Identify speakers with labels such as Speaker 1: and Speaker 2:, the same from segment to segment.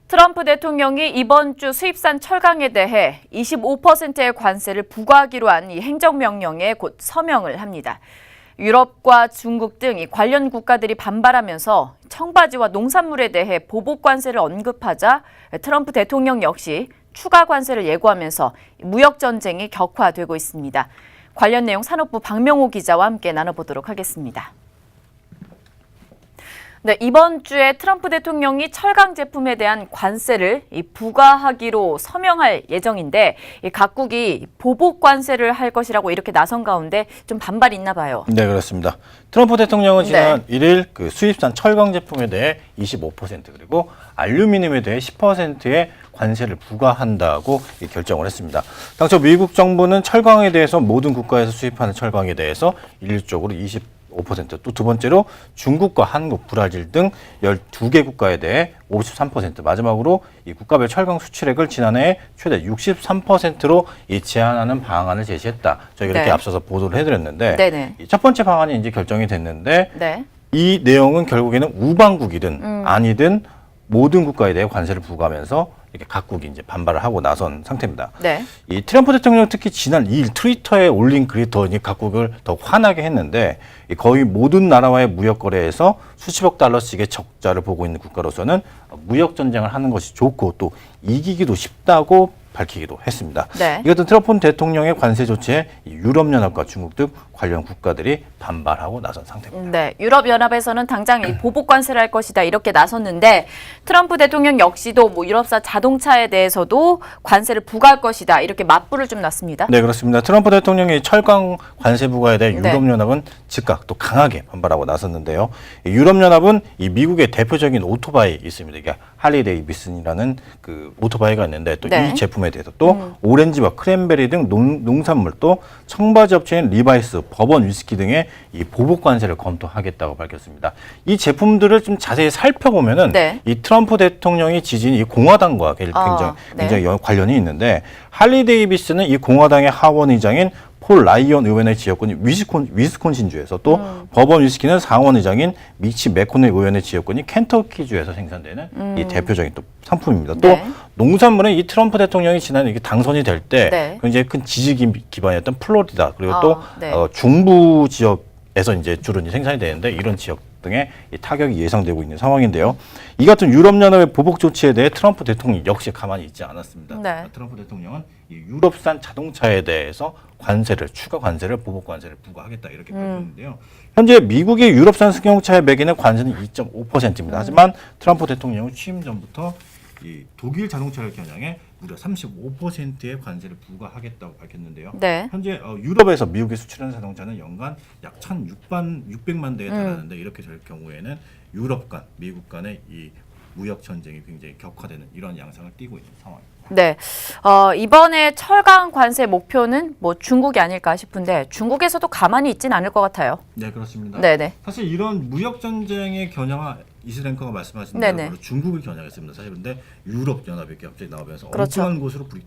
Speaker 1: 트럼프 대통령이 이번 주 수입산 철강에 대해 25%의 관세를 부과하기로 한 이 행정명령에 곧 서명을 합니다. 유럽과 중국 등 이 관련 국가들이 반발하면서 청바지와 농산물에 대해 보복 관세를 언급하자 트럼프 대통령 역시 추가 관세를 예고하면서 무역 전쟁이 격화되고 있습니다. 관련 내용 산업부 박명호 기자와 함께 나눠보도록 하겠습니다. 네, 이번 주에 트럼프 대통령이 철강 제품에 대한 관세를 부과하기로 서명할 예정인데 각국이 보복 관세를 할 것이라고 이렇게 나선 가운데 좀 반발이 있나 봐요.
Speaker 2: 네, 그렇습니다. 트럼프 대통령은 지난 1일 그 수입산 철강 제품에 대해 25% 그리고 알루미늄에 대해 10%의 관세를 부과한다고 결정을 했습니다. 당초 미국 정부는 철강에 대해서 모든 국가에서 수입하는 철강에 대해서 일률적으로 25%, 또 두 번째로 중국과 한국, 브라질 등 12개 국가에 대해 53%, 마지막으로 이 국가별 철강 수출액을 지난해 최대 63%로 제한하는 방안을 제시했다. 저희가 이렇게 앞서서 보도를 해드렸는데 첫 번째 방안이 이제 결정이 됐는데 이 내용은 결국에는 우방국이든 아니든 모든 국가에 대해 관세를 부과하면서 이렇게 각국이 이제 반발을 하고 나선 상태입니다. 이 트럼프 대통령 특히 지난 2일 트위터에 올린 글이 더 각국을 더 화나게 했는데 거의 모든 나라와의 무역 거래에서 수십억 달러씩의 적자를 보고 있는 국가로서는 무역 전쟁을 하는 것이 좋고 또 이기기도 쉽다고 밝히기도 했습니다. 이것은 트럼프 대통령의 관세 조치에 유럽연합과 중국 등 관련 국가들이 반발하고 나선 상태입니다.
Speaker 1: 네, 유럽연합에서는 당장 이 보복 관세를 할 것이다 이렇게 나섰는데 트럼프 대통령 역시도 유럽산 자동차에 대해서도 관세를 부과할 것이다 이렇게 맞불을 좀 놨습니다.
Speaker 2: 네, 그렇습니다. 트럼프 대통령의 철강 관세 부과에 대해 유럽연합은 즉각 또 강하게 반발하고 나섰는데요. 유럽연합은 이 미국의 대표적인 오토바이 있습니다. 이게 할리 데이비슨이라는 그 오토바이가 있는데 또 이 제품에 대해서 또 오렌지와 크랜베리 등 농산물 또 청바지 업체인 리바이스, 버번 위스키 등의 이 보복 관세를 검토하겠다고 밝혔습니다. 이 제품들을 좀 자세히 살펴보면은 이 트럼프 대통령이 지진 이 공화당과 굉장히 관련이 있는데 할리 데이비스는 이 공화당의 하원 의장인 폴 라이언 의원의 지역군이 위스콘신주에서 또 버번 위스키는 상원 의장인 미치 매코넬 의원의 지역군이 켄터키주에서 생산되는 이 대표적인 또 상품입니다. 또 농산물은 이 트럼프 대통령이 지난해 당선이 될 때 굉장히 큰 지지 기반이었던 플로리다 그리고 또 중부 지역에서 이제 주로 생산이 되는데 이런 지역 등의 타격이 예상되고 있는 상황인데요. 이 같은 유럽연합의 보복 조치에 대해 트럼프 대통령이 역시 가만히 있지 않았습니다. 트럼프 대통령은 이 유럽산 자동차에 대해서 추가 관세를, 보복 관세를 부과하겠다 이렇게 밝혔는데요. 현재 미국의 유럽산 승용차에 매기는 관세는 2.5%입니다. 하지만 트럼프 대통령은 취임 전부터 이 독일 자동차를 겨냥해 무려 35%의 관세를 부과하겠다고 밝혔는데요. 현재 유럽에서 미국에 수출하는 자동차는 연간 약 1,600만 대에 달하는데 이렇게 될 경우에는 유럽 간, 미국 간의 이 무역 전쟁이 굉장히 격화되는 이런 양상을 띠고 있는 상황입니다.
Speaker 1: 이번에 철강 관세 목표는 중국이 아닐까 싶은데 중국에서도 가만히 있진 않을 것 같아요.
Speaker 2: 네, 그렇습니다. 사실 이런 무역 전쟁의 겨냥화 이스랭커가 말씀하신 대로 중국을 겨냥했습니다. 사실 근데 유럽 연합이 갑자기 나오면서 엉뚱한 곳으로 불똥이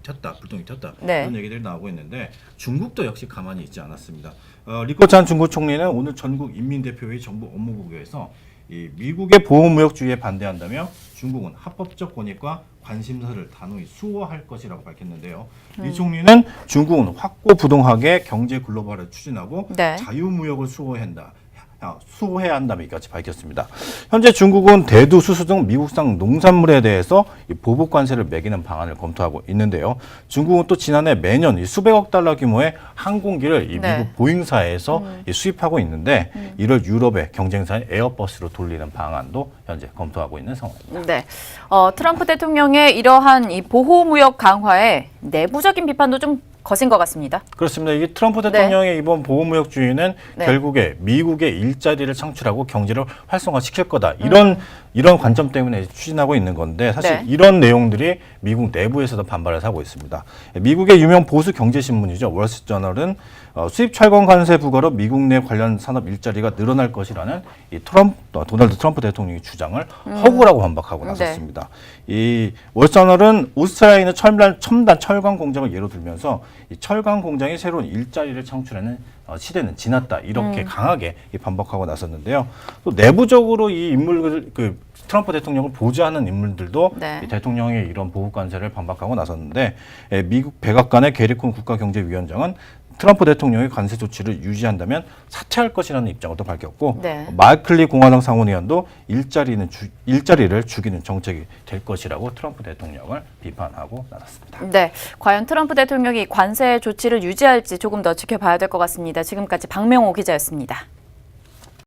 Speaker 2: 튀었다 이런 얘기들이 나오고 있는데 중국도 역시 가만히 있지 않았습니다. 리커찬 중국 총리는 오늘 전국 인민대표회의 정부 업무국에서 이 미국의 보호무역주의에 반대한다며 중국은 합법적 권익과 관심사를 단호히 수호할 것이라고 밝혔는데요. 이 총리는 중국은 확고부동하게 경제 글로벌을 추진하고 자유무역을 수호해야 한다며 이같이 밝혔습니다. 현재 중국은 대두, 수수 등 미국산 농산물에 대해서 이 보복 관세를 매기는 방안을 검토하고 있는데요. 중국은 또 지난해 매년 수백억 달러 규모의 항공기를 이 미국 보잉사에서 수입하고 있는데 이를 유럽의 경쟁사인 에어버스로 돌리는 방안도 현재 검토하고 있는 상황입니다.
Speaker 1: 트럼프 대통령의 이러한 이 보호무역 강화에 내부적인 비판도 좀 거센 것 같습니다.
Speaker 2: 그렇습니다. 이게 트럼프 대통령의 이번 보호무역주의는 결국에 미국의 일자리를 창출하고 경제를 활성화시킬 거다. 이런 관점 때문에 추진하고 있는 건데 사실 이런 내용들이 미국 내부에서도 반발을 사고 있습니다. 미국의 유명 보수 경제신문이죠. 월스트리트저널은 수입 철강 관세 부과로 미국 내 관련 산업 일자리가 늘어날 것이라는 이 도널드 트럼프 대통령의 주장을 허구라고 반박하고 나섰습니다. 이 월스트리트저널은 오스트레일리아 있는 첨단 철강 공장을 예로 들면서 이 철강 공장이 새로운 일자리를 창출하는 시대는 지났다 이렇게 강하게 반박하고 나섰는데요. 또 내부적으로 이 인물들 트럼프 대통령을 보좌하는 인물들도
Speaker 1: 네.
Speaker 2: 이 대통령의 이런 보복 관세를 반박하고 나섰는데 미국 백악관의 게리콘 국가경제위원장은 트럼프 대통령의 관세 조치를 유지한다면 사퇴할 것이라는 입장을 또 밝혔고
Speaker 1: 네.
Speaker 2: 마클리 공화당 상원의원도 일자리를 죽이는 정책이 될 것이라고 트럼프 대통령을 비판하고 나섰습니다.
Speaker 1: 네, 과연 트럼프 대통령이 관세 조치를 유지할지 조금 더 지켜봐야 될 것 같습니다. 지금까지 박명호 기자였습니다.